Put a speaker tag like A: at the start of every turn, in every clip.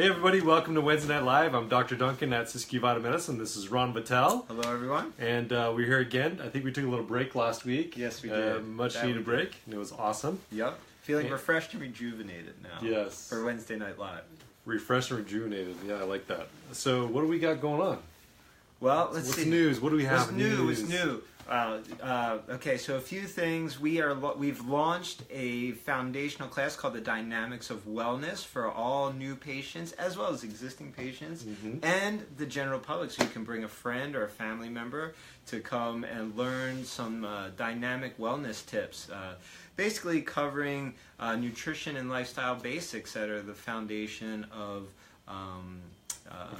A: Hey everybody, welcome to Wednesday Night Live. I'm Dr. Duncan at Siskiyou Vita Medicine. This is Ron Veitel.
B: Hello everyone.
A: And we're here again. I think we took a little break last week.
B: Yes, we did.
A: Much needed break, and it was awesome.
B: Yep. Feeling refreshed and rejuvenated now.
A: Yes.
B: For Wednesday Night Live.
A: Refreshed and rejuvenated. Yeah, I like that. So what do we got going on?
B: Well, let's see.
A: What's news? What do we have?
B: What's new? Okay, so a few things. We've launched a foundational class called the Dynamics of Wellness for all new patients as well as existing patients and the general public. So you can bring a friend or a family member to come and learn some dynamic wellness tips. Basically covering nutrition and lifestyle basics that are the foundation of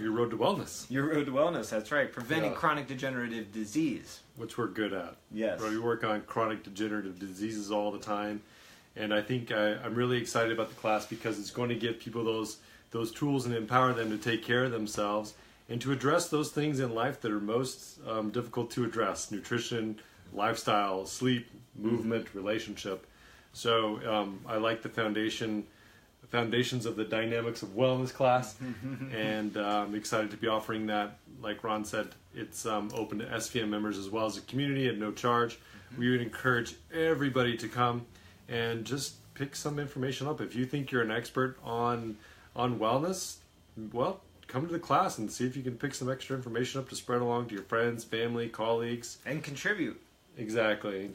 A: your road to wellness.
B: Your road to wellness, that's right. Preventing chronic degenerative disease.
A: Which we're good at.
B: Yes.
A: We work on chronic degenerative diseases all the time. And I think I'm really excited about the class because it's going to give people those tools and empower them to take care of themselves and to address those things in life that are most difficult to address. Nutrition, lifestyle, sleep, movement, relationship. So I like the foundations of the Dynamics of Wellness class, and I'm excited to be offering that. Like Ron said, it's open to SVM members as well as the community at no charge. We would encourage everybody to come and just pick some information up. If you think you're an expert on wellness, well, come to the class and see if you can pick some extra information up to spread along to your friends, family, colleagues.
B: And contribute.
A: Exactly, and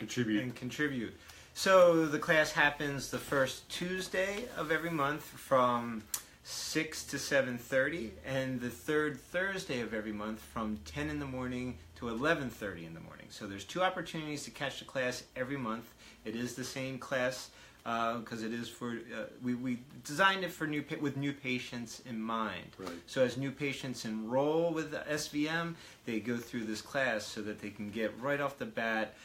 A: contribute.
B: So the class happens the first Tuesday of every month from 6 to 7:30, and the third Thursday of every month from 10 in the morning to 11:30 in the morning. So there's two opportunities to catch the class every month. It is the same class because it is for we designed it for with new patients in mind.
A: Right.
B: So as new patients enroll with the SVM, they go through this class so that they can get right off the bat.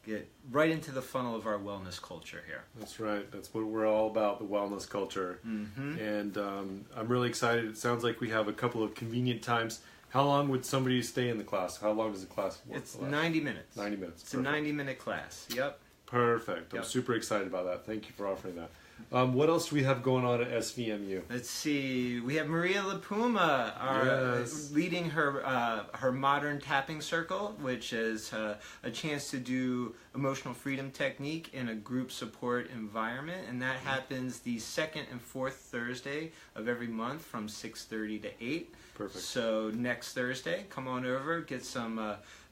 B: Get right into the funnel of our wellness culture here.
A: That's right. That's what we're all about, the wellness culture. And I'm really excited. It sounds like we have a couple of convenient times. How long would somebody stay in the class? How long does the class work?
B: It's 90 minutes.
A: 90 minutes.
B: It's perfect. A 90-minute class. Yep.
A: Perfect. I'm
B: Yep.
A: super excited about that. Thank you for offering that. What else do we have going on at SVMU?
B: Let's see. We have Maria LaPuma leading her modern tapping circle, which is a chance to do emotional freedom technique in a group support environment, and that happens the second and fourth Thursday of every month from 6:30 to 8.
A: Perfect.
B: So next Thursday, come on over, get some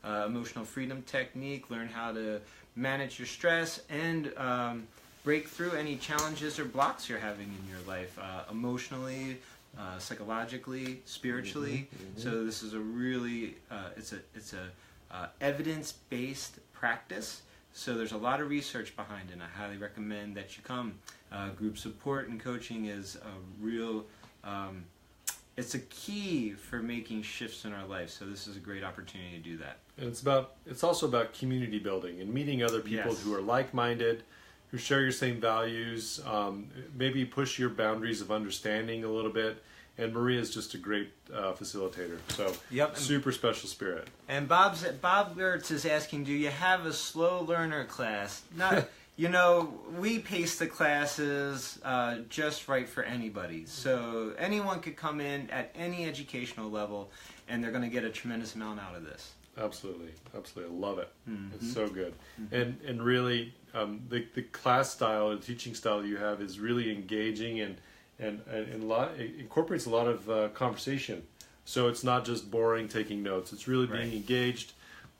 B: emotional freedom technique, learn how to manage your stress, and break through any challenges or blocks you're having in your life, emotionally, psychologically, spiritually. So this is a really, it's a evidence-based practice. So there's a lot of research behind it, and I highly recommend that you come. Group support and coaching is a real, it's a key for making shifts in our life. So this is a great opportunity to do that.
A: And it's also about community building and meeting other people who are like-minded, who share your same values, maybe push your boundaries of understanding a little bit. And Maria is just a great facilitator. So super special spirit. And
B: Bob Gertz is asking, do you have a slow learner class? Not, we pace the classes just right for anybody. So anyone could come in at any educational level, and they're going to get a tremendous amount out of this.
A: Absolutely, absolutely, I love it. It's so good, and really, the class style and teaching style you have is really engaging and it incorporates a lot of conversation. So it's not just boring taking notes. It's really being engaged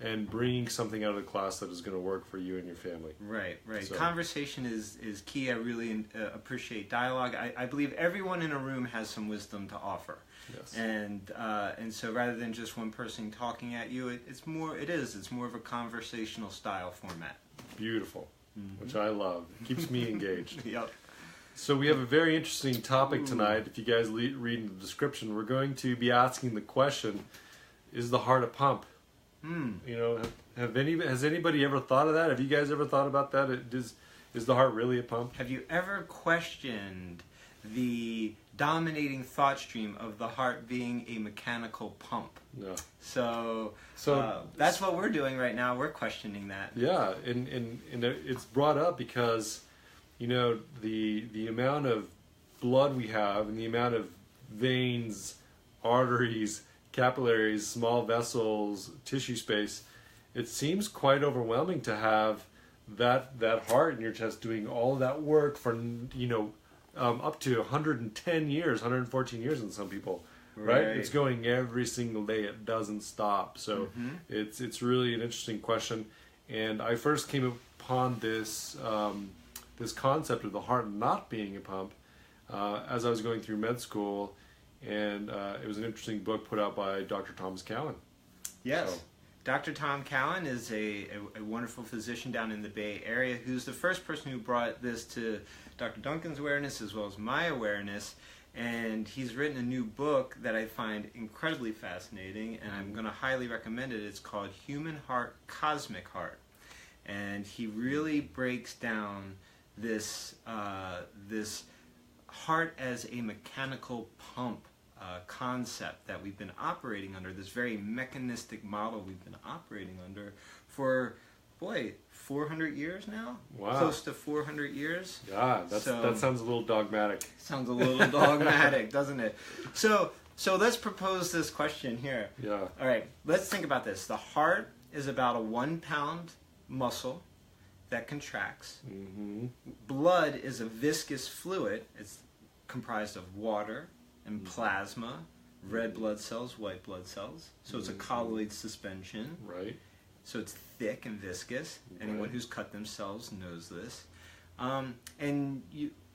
A: and bringing something out of the class that is going to work for you and your family. Right.
B: So. Conversation is key. I really appreciate dialogue. I believe everyone in a room has some wisdom to offer.
A: Yes.
B: And so rather than just one person talking at you, it's more of a conversational style format.
A: Beautiful, which I love. It keeps me engaged.
B: Yep.
A: So we have a very interesting topic tonight. If you guys read the description, we're going to be asking the question, is the heart a pump? Has anybody ever thought of that? Have you guys ever thought about that? Is the heart really a pump?
B: Have you ever questioned the dominating thought stream of the heart being a mechanical pump?
A: No.
B: So that's what we're doing right now. We're questioning that.
A: Yeah, and it's brought up because the amount of blood we have and the amount of veins, arteries, capillaries, small vessels, tissue space, it seems quite overwhelming to have that heart in your chest doing all of that work for, up to 110 years, 114 years in some people, right? It's going every single day. It doesn't stop. So it's really an interesting question. And I first came upon this this concept of the heart not being a pump as I was going through med school, and it was an interesting book put out by Dr. Thomas Cowan.
B: Yes.
A: So,
B: Dr. Tom Cowan is a wonderful physician down in the Bay Area who's the first person who brought this to Dr. Duncan's awareness as well as my awareness. And he's written a new book that I find incredibly fascinating, and I'm going to highly recommend it. It's called Human Heart, Cosmic Heart. And he really breaks down this heart as a mechanical pump concept that we've been operating under, this very mechanistic model we've been operating under for, 400 years now?
A: Wow.
B: Close to 400 years?
A: Yeah, that sounds a little dogmatic.
B: Sounds a little dogmatic, doesn't it? So let's propose this question here.
A: Yeah.
B: All right, let's think about this. The heart is about a 1 pound muscle that contracts.
A: Mm-hmm.
B: Blood is a viscous fluid. It's comprised of water and plasma, red blood cells, white blood cells. So it's a colloid suspension.
A: Right.
B: So it's thick and viscous. Anyone who's cut themselves knows this.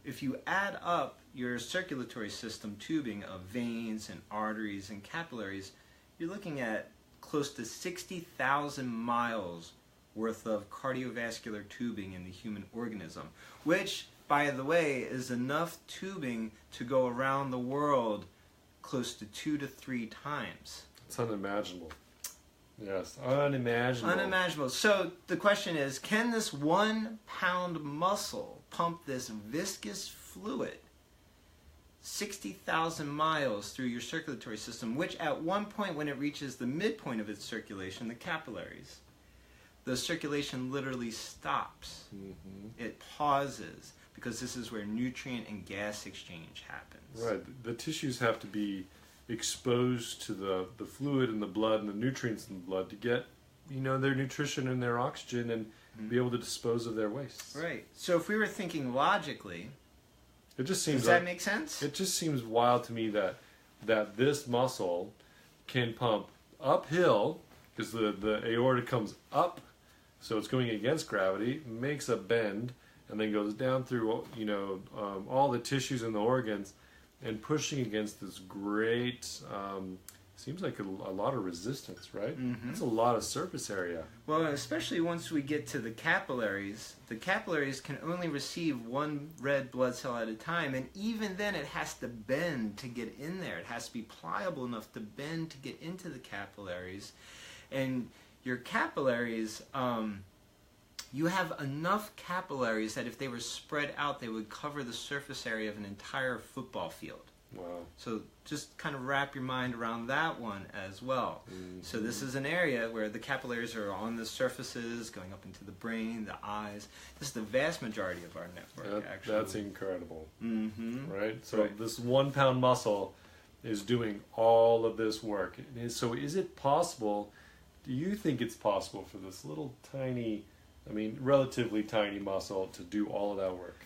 B: If you add up your circulatory system tubing of veins and arteries and capillaries, you're looking at close to 60,000 miles worth of cardiovascular tubing in the human organism, which, by the way, is enough tubing to go around the world close to 2 to 3 times.
A: It's unimaginable. Yes, unimaginable.
B: Unimaginable. So the question is, can this 1 pound muscle pump this viscous fluid 60,000 miles through your circulatory system, which at one point when it reaches the midpoint of its circulation, the capillaries, the circulation literally stops. It pauses, because this is where nutrient and gas exchange happens.
A: Right. The tissues have to be exposed to the fluid in the blood and the nutrients in the blood to get, their nutrition and their oxygen and be able to dispose of their wastes.
B: Right. So if we were thinking logically,
A: it just seems
B: does that make sense?
A: It just seems wild to me that this muscle can pump uphill, because the aorta comes up, so it's going against gravity, makes a bend, and then goes down through all the tissues and the organs, and pushing against this great, seems like a lot of resistance, right? That's a lot of surface area.
B: Well, especially once we get to the capillaries can only receive 1 red blood cell at a time, and even then it has to bend to get in there. It has to be pliable enough to bend to get into the capillaries. And your capillaries, you have enough capillaries that if they were spread out, they would cover the surface area of an entire football field.
A: Wow.
B: So just kind of wrap your mind around that one as well. So this is an area where the capillaries are on the surfaces, going up into the brain, the eyes. This is the vast majority of our network, actually.
A: That's incredible. Right? So this 1 pound muscle is doing all of this work. So is it possible, do you think it's possible for this little tiny, relatively tiny muscle to do all of that work?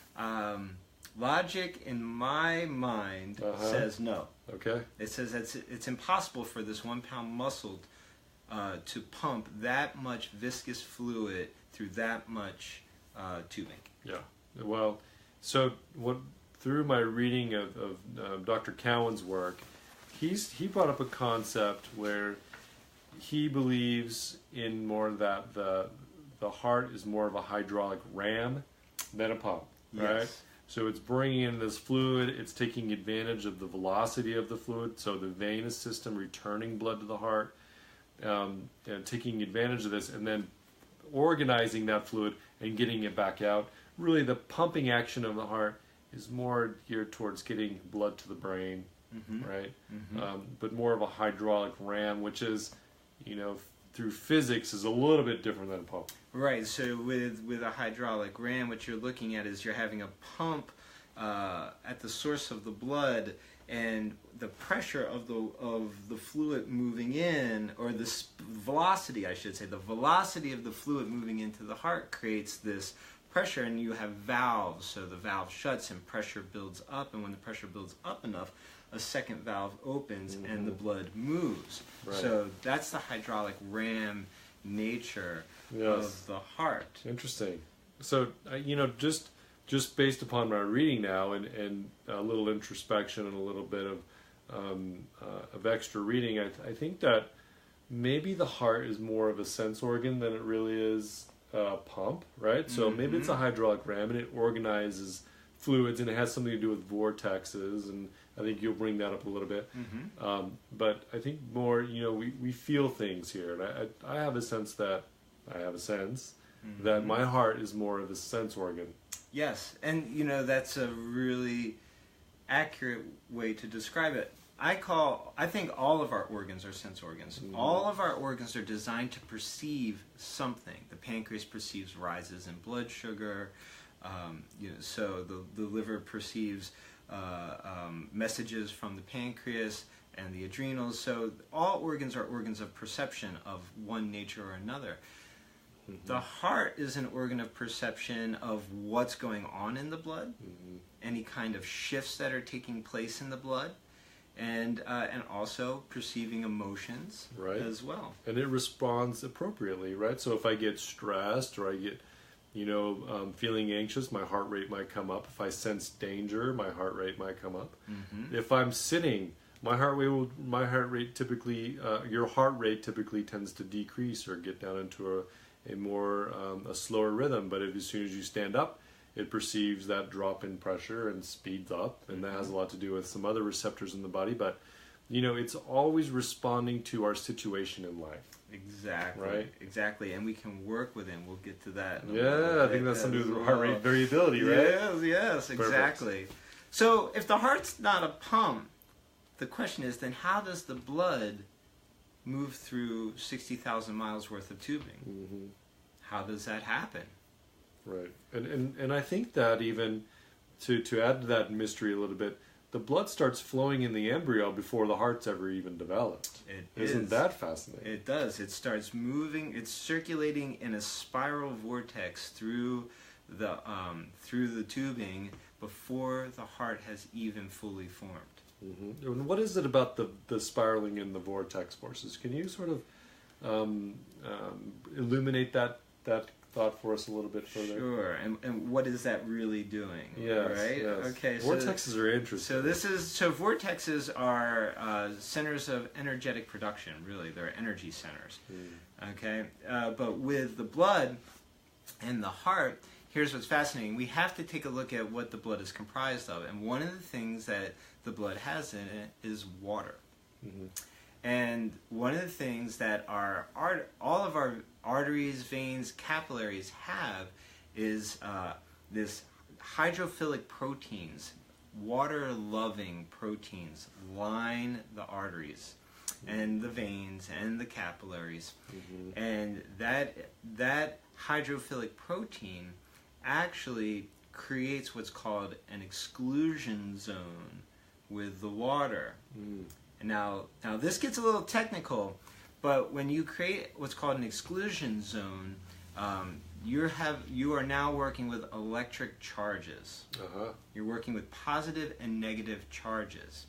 B: Logic in my mind says no.
A: Okay.
B: It says it's impossible for this 1 pound muscle to pump that much viscous fluid through that much tubing.
A: Yeah. Well, so through my reading of Dr. Cowan's work, he brought up a concept where he believes in more that the heart is more of a hydraulic ram than a pump, right?
B: Yes.
A: So it's bringing in this fluid, it's taking advantage of the velocity of the fluid, so the venous system returning blood to the heart, taking advantage of this, and then organizing that fluid and getting it back out. Really, the pumping action of the heart is more geared towards getting blood to the brain, right? But more of a hydraulic ram, which is, through physics, is a little bit different than a pump.
B: Right, so with a hydraulic ram, what you're looking at is you're having a pump at the source of the blood, and the pressure of the fluid moving in, or the velocity, I should say, the velocity of the fluid moving into the heart creates this pressure, and you have valves. So the valve shuts and pressure builds up, and when the pressure builds up enough, a second valve opens and the blood moves.
A: Right.
B: So that's the hydraulic ram nature of the heart.
A: Interesting. So just based upon my reading now and a little introspection and a little bit of extra reading, I think that maybe the heart is more of a sense organ than it really is a pump, right? So maybe it's a hydraulic ram and it organizes fluids, and it has something to do with vortexes, and I think you'll bring that up a little bit. But I think more, we feel things here, and I have a sense that my heart is more of a sense organ.
B: Yes, and that's a really accurate way to describe it. I think all of our organs are sense organs. All of our organs are designed to perceive something. The pancreas perceives rises in blood sugar. So the liver perceives messages from the pancreas and the adrenals. So all organs are organs of perception of one nature or another. The heart is an organ of perception of what's going on in the blood, any kind of shifts that are taking place in the blood, and also perceiving emotions as well. And
A: it responds appropriately, right? So if I get stressed or I get feeling anxious, my heart rate might come up. If I sense danger, my heart rate might come up. If I'm sitting, your heart rate typically tends to decrease or get down into a slower rhythm. But as soon as you stand up, it perceives that drop in pressure and speeds up, and that has a lot to do with some other receptors in the body. But it's always responding to our situation in life.
B: Exactly.
A: Right?
B: Exactly. And we can work with it. We'll get to that.
A: I think that's something to do with heart rate variability, right?
B: Yes, exactly. Perfect. So if the heart's not a pump, the question is then how does the blood move through 60,000 miles worth of tubing? How does that happen?
A: Right. And I think that even to add to that mystery a little bit, the blood starts flowing in the embryo before the heart's ever even developed. Isn't that fascinating?
B: It does. It starts moving. It's circulating in a spiral vortex through the tubing before the heart has even fully formed.
A: And what is it about the spiraling in the vortex forces? Can you sort of illuminate that thought for us a little bit further?
B: Sure. And what is that really doing?
A: Yes,
B: right?
A: Yes.
B: Okay.
A: Vortexes are interesting.
B: So vortexes are centers of energetic production. Really, they're energy centers. Okay. But with the blood and the heart, here's what's fascinating. We have to take a look at what the blood is comprised of, and one of the things that the blood has in it is water. And one of the things that all of our arteries, veins, capillaries have is this hydrophilic proteins, water-loving proteins line the arteries and the veins and the capillaries. And that hydrophilic protein actually creates what's called an exclusion zone with the water. Now this gets a little technical, but when you create what's called an exclusion zone, you are now working with electric charges. You're working with positive and negative charges.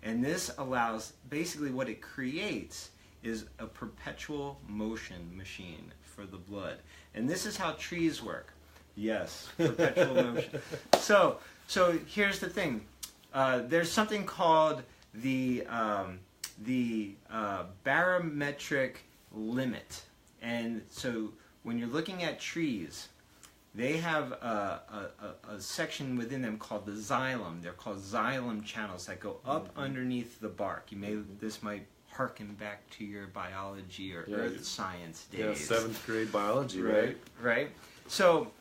B: And this allows, basically what it creates is a perpetual motion machine for the blood. And this is how trees work. Yes, perpetual motion. So here's the thing. There's something called the barometric limit. And so when you're looking at trees, they have a section within them called the xylem. They're called xylem channels that go up underneath the bark. This might harken back to your biology or earth science days.
A: Yeah, 7th grade biology, right?
B: Right. So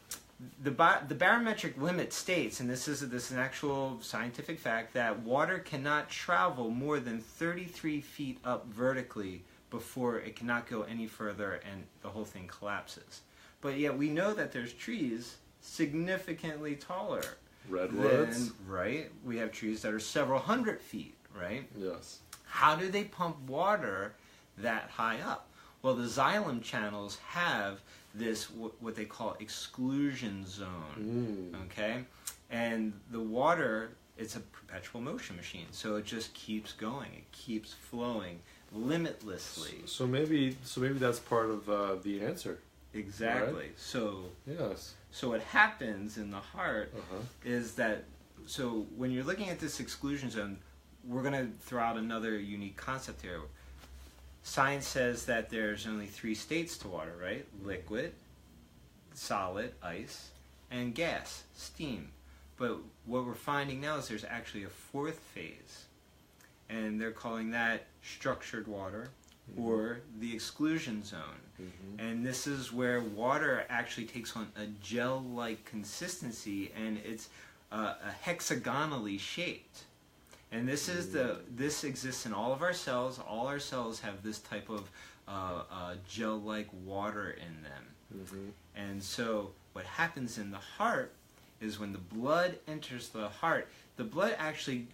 B: the barometric limit states, and this is an actual scientific fact, that water cannot travel more than 33 feet up vertically before it cannot go any further and the whole thing collapses. But yet we know that there's trees significantly taller
A: Redwoods.
B: Then, right, we have trees that are several hundred feet, right?
A: Yes.
B: How do they pump water that high up? Well, the xylem channels have this, what they call exclusion zone, okay? And the water, it's a perpetual motion machine, so it just keeps going. It keeps flowing limitlessly.
A: So maybe that's part of the answer.
B: Exactly.
A: Right?
B: So
A: yes.
B: So what happens in the heart is that, so when you're looking at this exclusion zone, we're going to throw out another unique concept here. Science says that there's only 3 states to water, right? Liquid, solid, ice, and gas, steam. But what we're finding now is there's actually a 4th phase, and they're calling that structured water or the exclusion zone. And this is where water actually takes on a gel-like consistency, and it's a hexagonally shaped. And this is this exists in all of our cells. All our cells have this type of gel-like water in them. And so what happens in the heart is when the blood enters the heart, the blood actually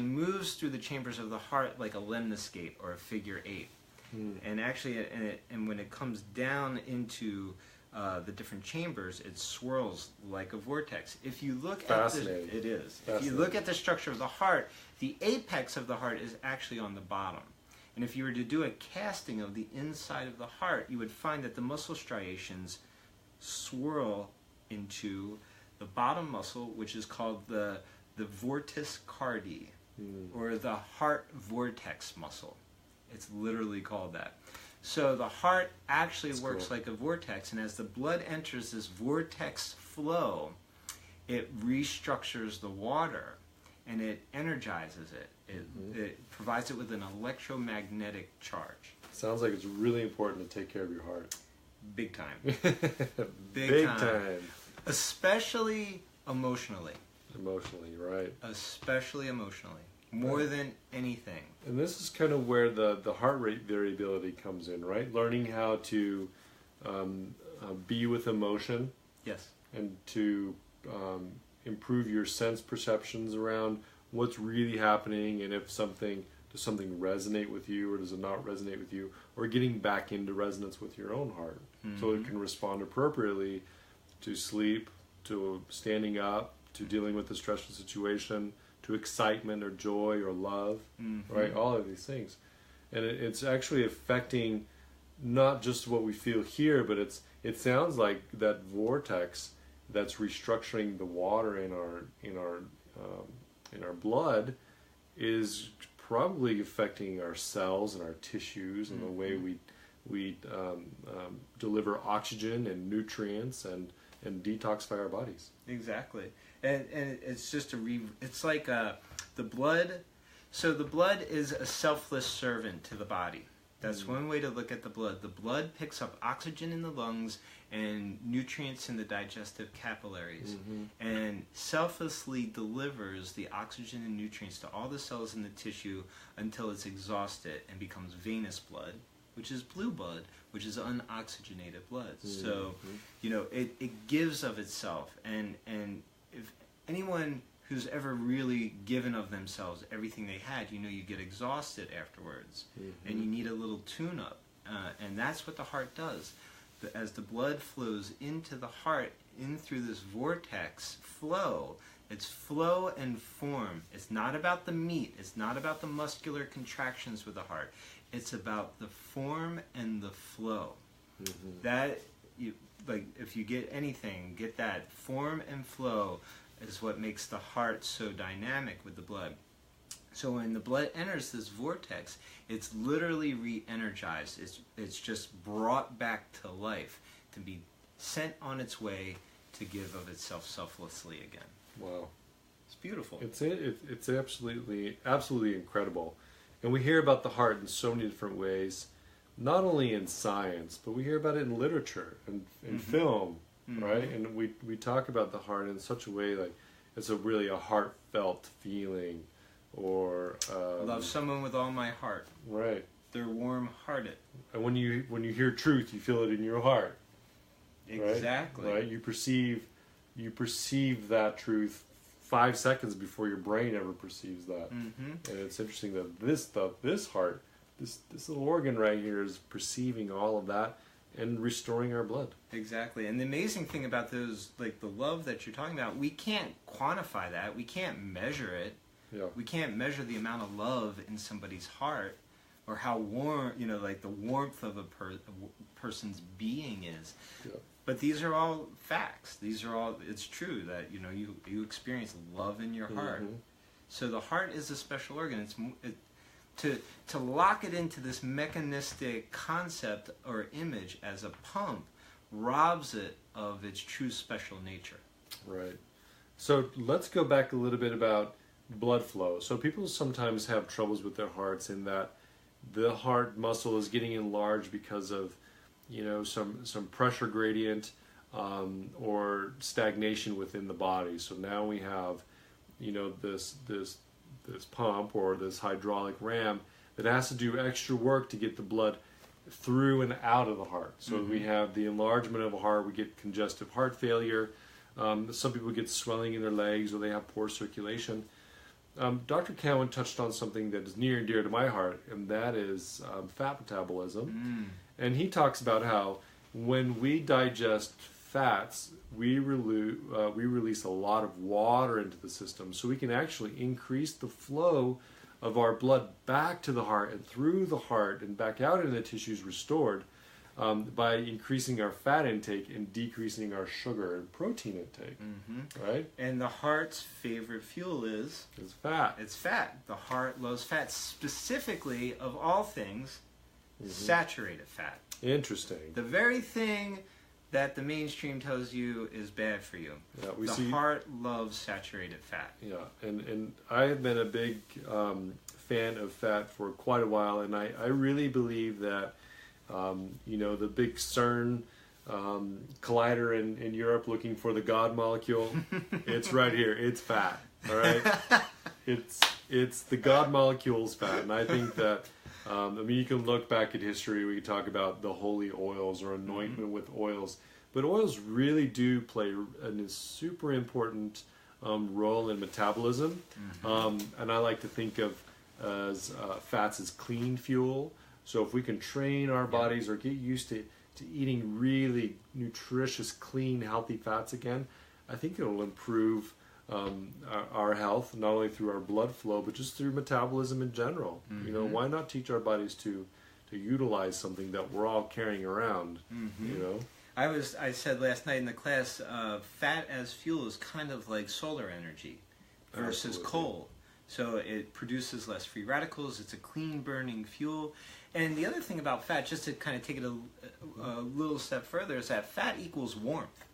B: moves through the chambers of the heart like a lemniscate or a figure 8. And actually, and when it comes down into the different chambers, it swirls like a vortex. If you look at it is. If you look at the structure of the heart, the apex of the heart is actually on the bottom. And if you were to do a casting of the inside of the heart, you would find that the muscle striations swirl into the bottom muscle, which is called the vortis cardi, or the heart vortex muscle. It's literally called that. So the heart actually works like a vortex, and as the blood enters this vortex flow, it restructures the water, and it energizes it. It provides it with an electromagnetic charge.
A: Sounds like it's really important to take care of your heart.
B: Big time.
A: Big time.
B: Especially emotionally.
A: Emotionally, right.
B: Especially emotionally. More than anything.
A: And this is kind of where the heart rate variability comes in, right? Learning how to be with emotion.
B: Yes.
A: And to improve your sense perceptions around what's really happening, and if does something resonate with you or does it not resonate with you, or getting back into resonance with your own heart so it can respond appropriately to sleep, to standing up, to dealing with the stressful situation, to excitement or joy or love, right? All of these things. And it's actually affecting not just what we feel here, but it sounds like that vortex that's restructuring the water in our blood is probably affecting our cells and our tissues and the way we deliver oxygen and nutrients and detoxify our bodies.
B: Exactly. And it's just it's like the blood. So the blood is a selfless servant to the body. That's one way to look at the blood. The blood picks up oxygen in the lungs and nutrients in the digestive capillaries, and selflessly delivers the oxygen and nutrients to all the cells in the tissue until it's exhausted and becomes venous blood, which is blue blood, which is unoxygenated blood. So, it gives of itself, and if anyone who's ever really given of themselves everything they had, you get exhausted afterwards, and you need a little tune-up, and that's what the heart does. As the blood flows into the heart, in through this vortex flow, it's flow and form. It's not about the meat. It's not about the muscular contractions with the heart. It's about the form and the flow. That, if you get anything, get that. Form and flow is what makes the heart so dynamic with the blood. So when the blood enters this vortex, it's literally re-energized. It's just brought back to life, to be sent on its way to give of itself selflessly again.
A: Wow.
B: It's beautiful.
A: It's absolutely incredible. And we hear about the heart in so many different ways, not only in science, but we hear about it in literature and in film, right? And we talk about the heart in such a way like it's really a heartfelt feeling, or
B: love someone with all my heart.
A: Right.
B: They're warm-hearted.
A: And when you hear truth, you feel it in your heart.
B: Exactly.
A: Right? You perceive you perceive that truth 5 seconds before your brain ever perceives that.
B: Mm-hmm.
A: And it's interesting that this heart, this little organ right here is perceiving all of that and restoring our blood.
B: Exactly. And the amazing thing about those, like the love that you're talking about, we can't quantify that. We can't measure it.
A: Yeah.
B: We can't measure the amount of love in somebody's heart, or how warm, like the warmth of a person's being is.
A: Yeah.
B: But these are all facts. These are all, it's true that, you experience love in your heart.
A: Mm-hmm.
B: So the heart is a special organ. To lock it into this mechanistic concept or image as a pump robs it of its true special nature.
A: Right. So let's go back a little bit about blood flow. So people sometimes have troubles with their hearts in that the heart muscle is getting enlarged because of some pressure gradient or stagnation within the body. So now we have this pump or this hydraulic ram that has to do extra work to get the blood through and out of the heart. So
B: Mm-hmm.
A: we have the enlargement of a heart, we get congestive heart failure. Some people get swelling in their legs or they have poor circulation. Dr. Cowan touched on something that is near and dear to my heart, and that is fat metabolism. And he talks about how when we digest fats, we release a lot of water into the system, so we can actually increase the flow of our blood back to the heart and through the heart and back out into the tissues restored by increasing our fat intake and decreasing our sugar and protein intake.
B: Mm-hmm.
A: Right?
B: And the heart's favorite fuel is
A: fat.
B: It's fat. The heart loves fat, specifically, of all things, saturated fat.
A: Interesting.
B: The very thing that the mainstream tells you is bad for you.
A: Yeah,
B: the heart loves saturated fat.
A: Yeah, and I have been a big fan of fat for quite a while, and I really believe that the big CERN collider in Europe looking for the God molecule, it's right here. It's fat. All right, it's the God molecule's fat, and I think that. You can look back at history. We can talk about the holy oils or anointment with oils, but oils really do play a super important role in metabolism. And I like to think of as fats as clean fuel. So if we can train our bodies or get used to eating really nutritious, clean, healthy fats again, I think it'll improve our health, not only through our blood flow, but just through metabolism in general. Why not teach our bodies to utilize something that we're all carrying around?
B: I said last night in the class, fat as fuel is kind of like solar energy versus coal. So it produces less free radicals. It's a clean burning fuel. And the other thing about fat, just to kind of take it a little step further, is that fat equals warmth.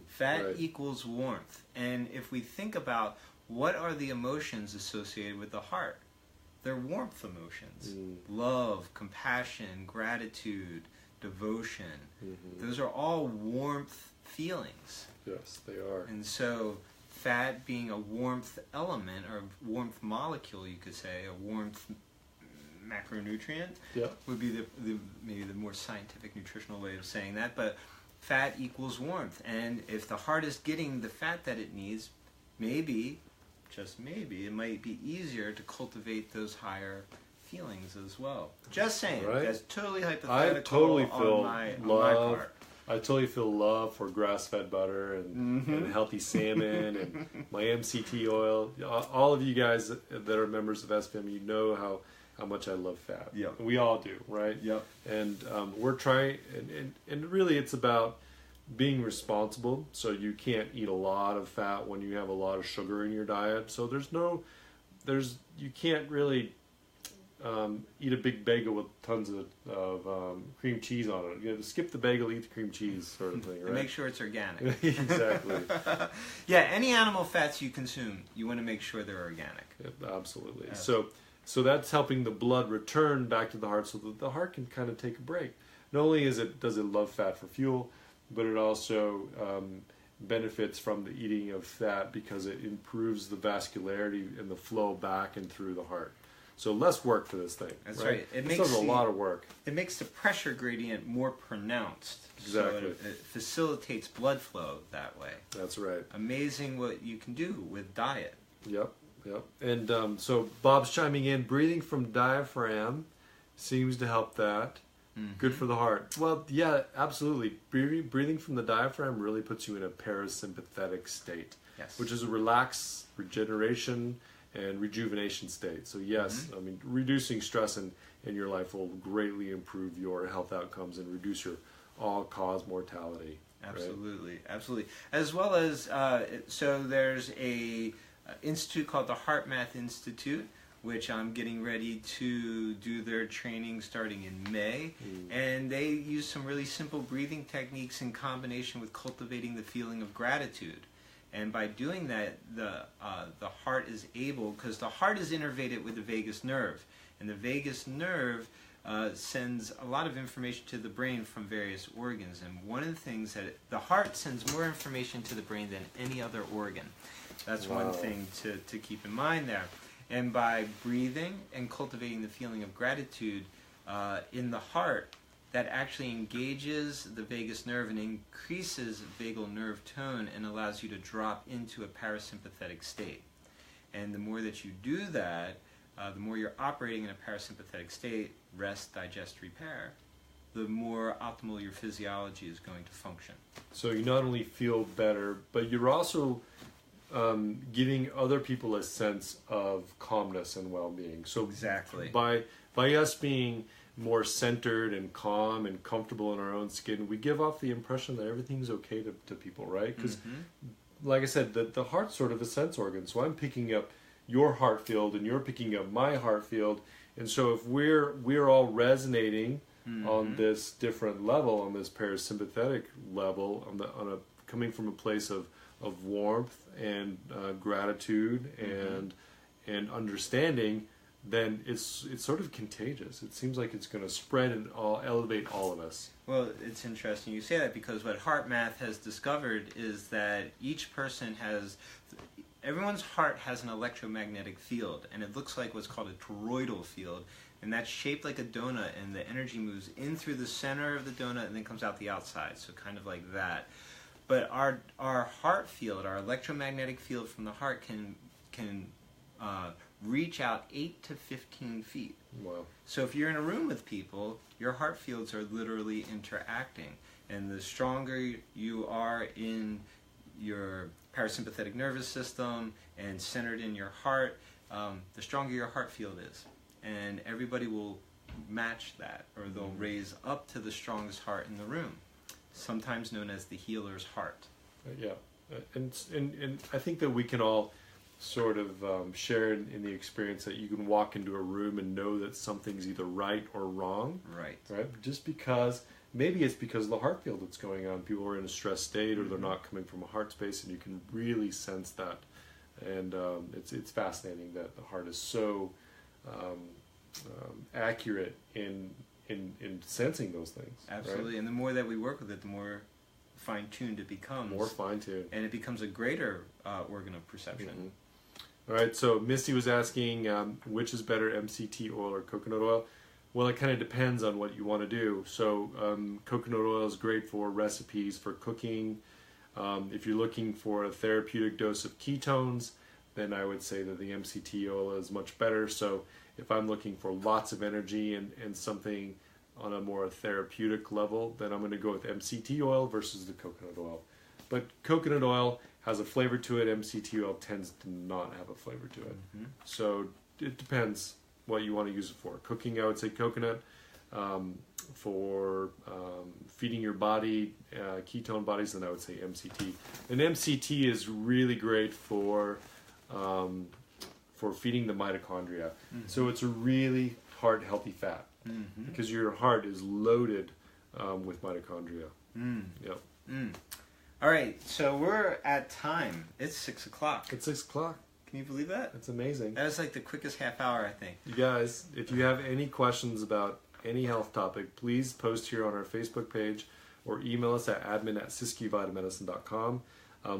B: Fat equals warmth. And if we think about what are the emotions associated with the heart, they're warmth emotions. Love, compassion, gratitude, devotion. Those are all warmth feelings.
A: Yes, they are.
B: And so fat being a warmth element, or warmth molecule, you could say, a warmth macronutrient, would be maybe the more scientific nutritional way of saying that. But fat equals warmth, and if the heart is getting the fat that it needs, maybe, just maybe, it might be easier to cultivate those higher feelings as well. Just saying.
A: Right.
B: That's totally hypothetical.
A: I totally feel
B: on my part.
A: I totally feel love for grass-fed butter and healthy salmon and my MCT oil. All of you guys that are members of SVM, you know how much I love fat.
B: Yep.
A: We all do, right?
B: Yep.
A: And we're trying, and really it's about being responsible. So you can't eat a lot of fat when you have a lot of sugar in your diet. So you can't really eat a big bagel with tons of cream cheese on it. You know, skip the bagel, eat the cream cheese sort of thing, right?
B: And make sure it's organic.
A: Exactly.
B: Yeah, any animal fats you consume, you want to make sure they're organic.
A: Yeah, absolutely. So that's helping the blood return back to the heart so that the heart can kind of take a break. Not only does it love fat for fuel, but it also benefits from the eating of fat because it improves the vascularity and the flow back and through the heart. So less work for this thing.
B: That's right.
A: It does a lot of work.
B: It makes the pressure gradient more pronounced.
A: Exactly.
B: So it facilitates blood flow that way.
A: That's right.
B: Amazing what you can do with diet.
A: Yep. And so Bob's chiming in, breathing from diaphragm seems to help that. Good for the heart. Well, yeah, absolutely. Breathing from the diaphragm really puts you in a parasympathetic state,
B: Yes.
A: which is a relaxed regeneration and rejuvenation state. So yes, I mean, reducing stress in your life will greatly improve your health outcomes and reduce your all-cause mortality.
B: Absolutely, absolutely. As well as, so there's a institute called the HeartMath Institute, which I'm getting ready to do their training starting in May. And they use some really simple breathing techniques in combination with cultivating the feeling of gratitude. And by doing that, the heart is able, because the heart is innervated with the vagus nerve. And the vagus nerve sends a lot of information to the brain from various organs. And one of the things that the heart sends more information to the brain than any other organ. That's one thing to keep in mind there. And by breathing and cultivating the feeling of gratitude in the heart, that actually engages the vagus nerve and increases vagal nerve tone and allows you to drop into a parasympathetic state. And the more that you do that, the more you're operating in a parasympathetic state, rest, digest, repair, the more optimal your physiology is going to function.
A: So you not only feel better, but you're also giving other people a sense of calmness and well-being. So
B: exactly.
A: By us being more centered and calm and comfortable in our own skin, we give off the impression that everything's okay to people, right? Because, like I said, the heart's sort of a sense organ. So I'm picking up your heart field and you're picking up my heart field. And so if we're all resonating on this different level, on this parasympathetic level, coming from a place of warmth and gratitude and understanding, then it's sort of contagious. It seems like it's going to spread and elevate all of us.
B: Well, it's interesting you say that, because what HeartMath has discovered is that everyone's heart has an electromagnetic field, and it looks like what's called a toroidal field, and that's shaped like a donut, and the energy moves in through the center of the donut and then comes out the outside, so kind of like that. But our heart field, our electromagnetic field from the heart can reach out 8 to 15 feet.
A: Wow.
B: So if you're in a room with people, your heart fields are literally interacting. And the stronger you are in your parasympathetic nervous system and centered in your heart, the stronger your heart field is. And everybody will match that, or they'll raise up to the strongest heart in the room, sometimes known as the healer's heart.
A: Yeah. And I think that we can all sort of share in the experience that you can walk into a room and know that something's either right or wrong.
B: Right.
A: Just because, maybe it's because of the heart field that's going on. People are in a stressed state, or they're not coming from a heart space, and you can really sense that. And it's fascinating that the heart is so accurate in sensing those things.
B: Absolutely. Right? And the more that we work with it, the more fine-tuned it becomes.
A: More fine-tuned.
B: And it becomes a greater organ of perception.
A: All right, so Misty was asking which is better, MCT oil or coconut oil? Well, it kind of depends on what you want to do. So coconut oil is great for recipes, for cooking. If you're looking for a therapeutic dose of ketones, then I would say that the MCT oil is much better. So if I'm looking for lots of energy and something on a more therapeutic level, then I'm going to go with MCT oil versus the coconut oil. But coconut oil has a flavor to it. MCT oil tends to not have a flavor to it. So it depends what you want to use it for. Cooking, I would say coconut. For feeding your body, ketone bodies, then I would say MCT. And MCT is really great for feeding the mitochondria. So it's a really heart-healthy fat because your heart is loaded with mitochondria. Yep.
B: All right, so we're at time. It's 6 o'clock.
A: It's 6 o'clock.
B: Can you believe that?
A: That's amazing.
B: That was like the quickest half hour, I think.
A: You guys, if you have any questions about any health topic, please post here on our Facebook page or email us at admin@siskiyvitamedicine.com.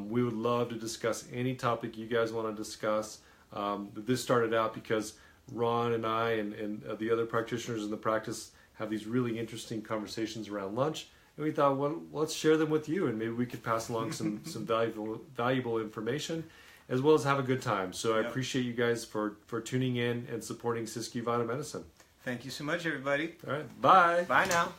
A: We would love to discuss any topic you guys want to discuss. This started out because Ron and I and the other practitioners in the practice have these really interesting conversations around lunch. And we thought, well, let's share them with you, and maybe we could pass along some valuable information, as well as have a good time. So I appreciate you guys for tuning in and supporting Siskiyou Vital Medicine.
B: Thank you so much, everybody.
A: All right, bye.
B: Bye now.